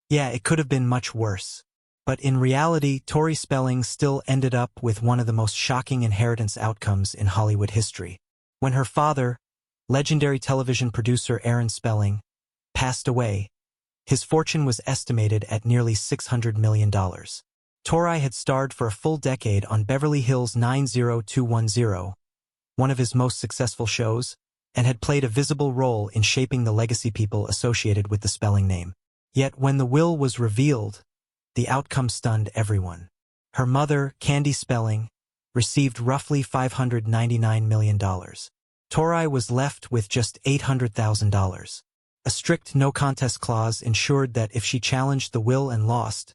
Yeah, it could have been much worse. But in reality, Tori Spelling still ended up with one of the most shocking inheritance outcomes in Hollywood history. When her father, legendary television producer Aaron Spelling, passed away, his fortune was estimated at nearly $600 million. Tori had starred for a full decade on Beverly Hills 90210, one of his most successful shows, and had played a visible role in shaping the legacy people associated with the Spelling name. Yet when the will was revealed, the outcome stunned everyone. Her mother, Candy Spelling, received roughly $599 million. Tori was left with just $800,000. A strict no-contest clause ensured that if she challenged the will and lost,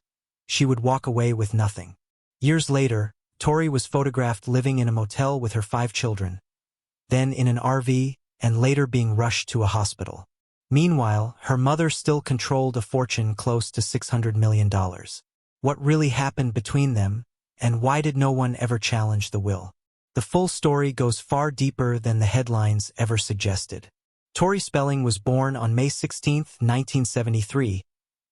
she would walk away with nothing. Years later, Tori was photographed living in a motel with her 5 children, then in an RV, and later being rushed to a hospital. Meanwhile, her mother still controlled a fortune close to $600 million. What really happened between them, and why did no one ever challenge the will? The full story goes far deeper than the headlines ever suggested. Tori Spelling was born on May 16, 1973,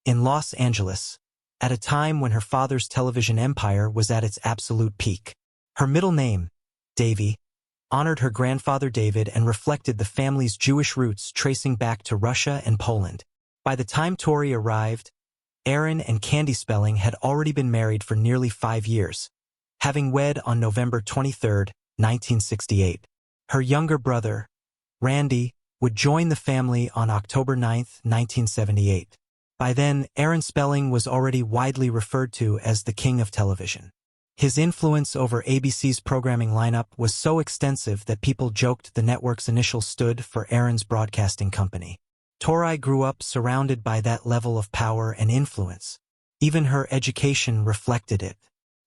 in Los Angeles, at a time when her father's television empire was at its absolute peak. Her middle name, Davy, honored her grandfather David and reflected the family's Jewish roots tracing back to Russia and Poland. By the time Tori arrived, Aaron and Candy Spelling had already been married for nearly 5 years, having wed on November 23, 1968. Her younger brother, Randy, would join the family on October 9, 1978. By then, Aaron Spelling was already widely referred to as the king of television. His influence over ABC's programming lineup was so extensive that people joked the network's initials stood for Aaron's Broadcasting Company. Tori grew up surrounded by that level of power and influence. Even her education reflected it.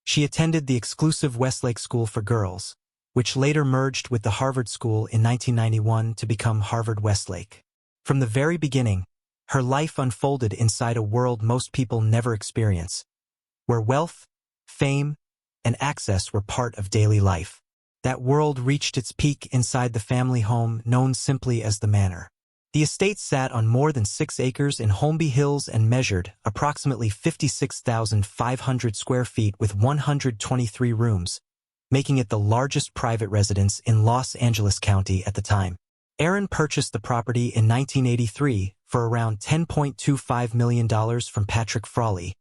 She attended the exclusive Westlake School for Girls, which later merged with the Harvard School in 1991 to become Harvard-Westlake. From the very beginning, her life unfolded inside a world most people never experience, where wealth, fame, and access were part of daily life. That world reached its peak inside the family home known simply as the Manor. The estate sat on more than 6 acres in Holmby Hills and measured approximately 56,500 square feet with 123 rooms, making it the largest private residence in Los Angeles County at the time. Aaron purchased the property in 1983 for around $10.25 million from Patrick Frawley,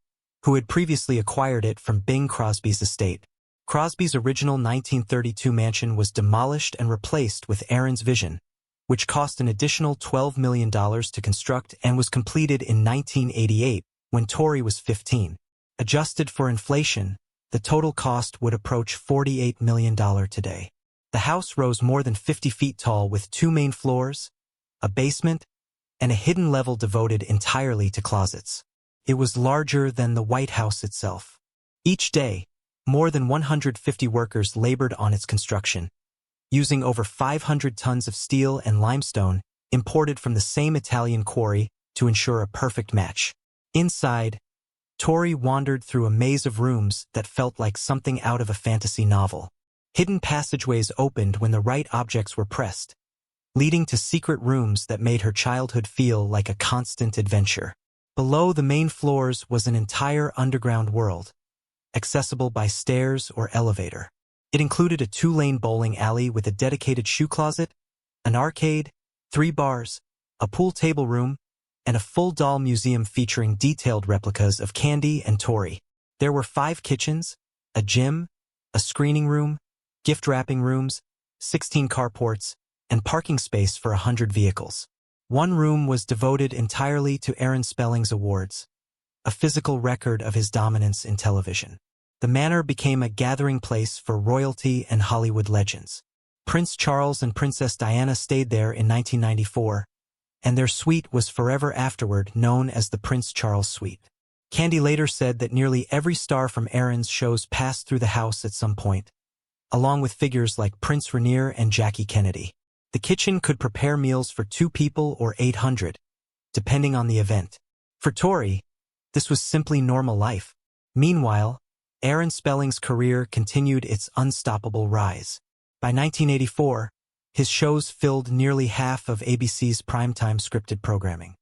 who had previously acquired it from Bing Crosby's estate. Crosby's original 1932 mansion was demolished and replaced with Aaron's vision, which cost an additional $12 million to construct and was completed in 1988 when Tori was 15. Adjusted for inflation, the total cost would approach $48 million today. The house rose more than 50 feet tall with 2 main floors, a basement, and a hidden level devoted entirely to closets. It was larger than the White House itself. Each day, more than 150 workers labored on its construction, using over 500 tons of steel and limestone imported from the same Italian quarry to ensure a perfect match. Inside, Tori wandered through a maze of rooms that felt like something out of a fantasy novel. Hidden passageways opened when the right objects were pressed, leading to secret rooms that made her childhood feel like a constant adventure. Below the main floors was an entire underground world, accessible by stairs or elevator. It included a 2-lane bowling alley with a dedicated shoe closet, an arcade, 3 bars, a pool table room, and a full doll museum featuring detailed replicas of Candy and Tori. There were 5 kitchens, a gym, a screening room, gift wrapping rooms, 16 carports, and parking space for 100 vehicles. One room was devoted entirely to Aaron Spelling's awards, a physical record of his dominance in television. The manor became a gathering place for royalty and Hollywood legends. Prince Charles and Princess Diana stayed there in 1994, and their suite was forever afterward known as the Prince Charles Suite. Candy later said that nearly every star from Aaron's shows passed through the house at some point, along with figures like Prince Rainier and Jackie Kennedy. The kitchen could prepare meals for 2 people or 800, depending on the event. For Tori, this was simply normal life. Meanwhile, Aaron Spelling's career continued its unstoppable rise. By 1984, his shows filled nearly half of ABC's primetime scripted programming.